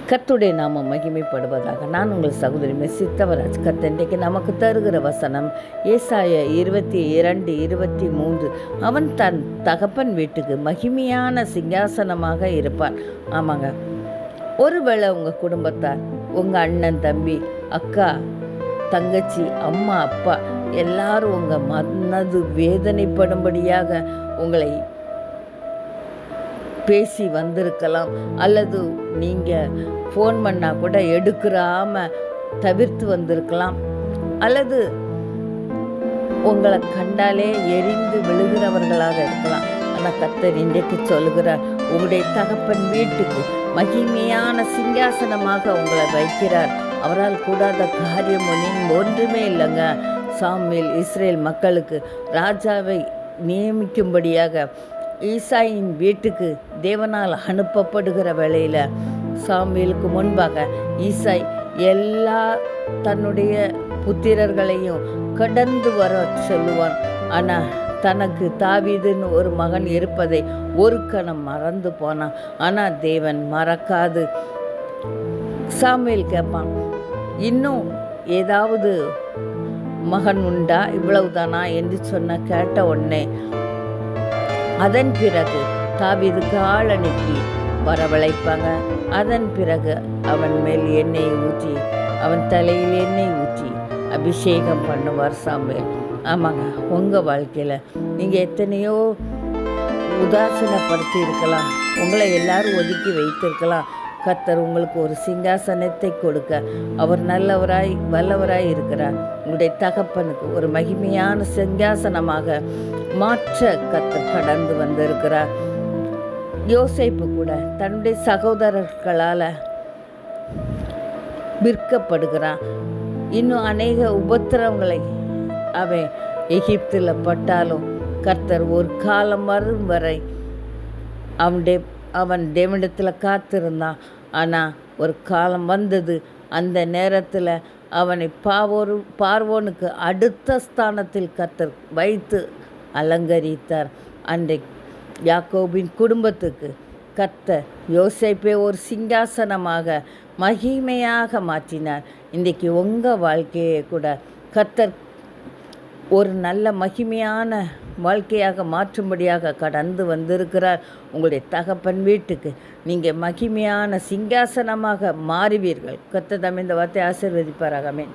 கர்த்தருடைய நாமம் மகிமைப்படுவதாக. நான் உங்கள் சகோதரி சித்தவராஜ். கர்த்தர் இன்றைக்கு நமக்கு தருகிற வசனம் ஏசாயா 22:23. அவன் தன் தகப்பன் வீட்டுக்கு மகிமையான சிங்காசனமாக இருப்பான். ஆமாங்க, ஒருவேளை உங்கள் குடும்பத்தார், உங்கள் அண்ணன், தம்பி, அக்கா, தங்கச்சி, அம்மா, அப்பா எல்லாரும் உங்கள் மனது வேதனைப்படும்படியாக உங்களை பேசி வந்திருக்கலாம். அல்லது நீங்கள் ஃபோன் பண்ணால் கூட எடுக்கிறாம தவிர்த்து வந்திருக்கலாம். அல்லது உங்களை கண்டாலே எரிந்து விழுகிறவர்களாக இருக்கலாம். ஆனால் கர்த்தர் இன்றைக்கு சொல்கிறார், உங்களுடைய தகப்பன் வீட்டுக்கு மகிமையான சிங்காசனமாக உங்களை வைக்கிறார். அவரால் கூடாத காரியம் ஒன்றுமே இல்லைங்க. சாமுவேல் இஸ்ரேல் மக்களுக்கு ராஜாவை நியமிக்கும்படியாக ஈசாயின் வீட்டுக்கு தேவனால் அனுப்பப்படுகிற வேளையில் சாமுவேலுக்கு முன்பாக ஈசாய் எல்லா தன்னுடைய புத்திரர்களையும் கடந்து வர சொல்லுவான். ஆனால் தனக்கு தாவீதுன்னு ஒரு மகன் இருப்பதை ஒரு கணம் மறந்து போனான். ஆனால் தேவன் மறக்காது. சாமுவேல் கேட்பான், இன்னும் ஏதாவது மகன் உண்டா, இவ்வளவுதானா என்று கேட்ட உடனே அதன் பிறகு தாவீதுக்கு ஆள் அனுப்பி வரவழைப்பாங்க. அதன் பிறகு அவன் மேல் எண்ணெய் ஊற்றி, அவன் தலையில் எண்ணெய் ஊற்றி அபிஷேகம் பண்ணுவார் சாமுவேல். ஆமாங்க, உங்கள் வாழ்க்கையில் நீங்கள் எத்தனையோ உதாசீனப்படுத்தி இருக்கலாம், உங்களை எல்லாரும் ஒதுக்கி வைத்திருக்கலாம். கர்த்தர் உங்களுக்கு ஒரு சிங்காசனத்தை கொடுக்க அவர் நல்லவராய் வல்லவராய் இருக்கிறார். உங்களுடைய தகப்பனுக்கு ஒரு மகிமையான சிங்காசனமாக மாற்ற கர்த்தர் கடந்து வந்திருக்கிறார். யோசேப்பு கூட தன்னுடைய சகோதரர்களால் விற்கப்படுகிறான். இன்னும் அநேக உபத்திரவங்களை அவன் எகிப்தில் பட்டாலும் கர்த்தர் ஒரு காலம் வரும் வரை அவன் தேவனிடத்தில் காத்திருந்தான். ஆனால் ஒரு காலம் வந்தது, அந்த நேரத்தில் அவனை பார்வோனுக்கு அடுத்த ஸ்தானத்தில் கர்த்தர் வைத்து அலங்கரித்தார். அன்றை யாக்கோபின் குடும்பத்துக்கு கர்த்தர் யோசேப்பை ஒரு சிங்காசனமாக மகிமையாக மாற்றினார். இன்றைக்கு உங்கள் வாழ்க்கையை கூட கர்த்தர் ஒரு நல்ல மகிமையான வாழ்க்கையாக மாற்றும்படியாக கடந்து வந்திருக்கிறார். உங்களுடைய தகப்பன் வீட்டுக்கு நீங்கள் மகிமையான சிங்காசனமாக மாறுவீர்கள். கர்த்தர் தம்மை இந்த வார்த்தை ஆசீர்வதிப்பாராக. ஆமென்.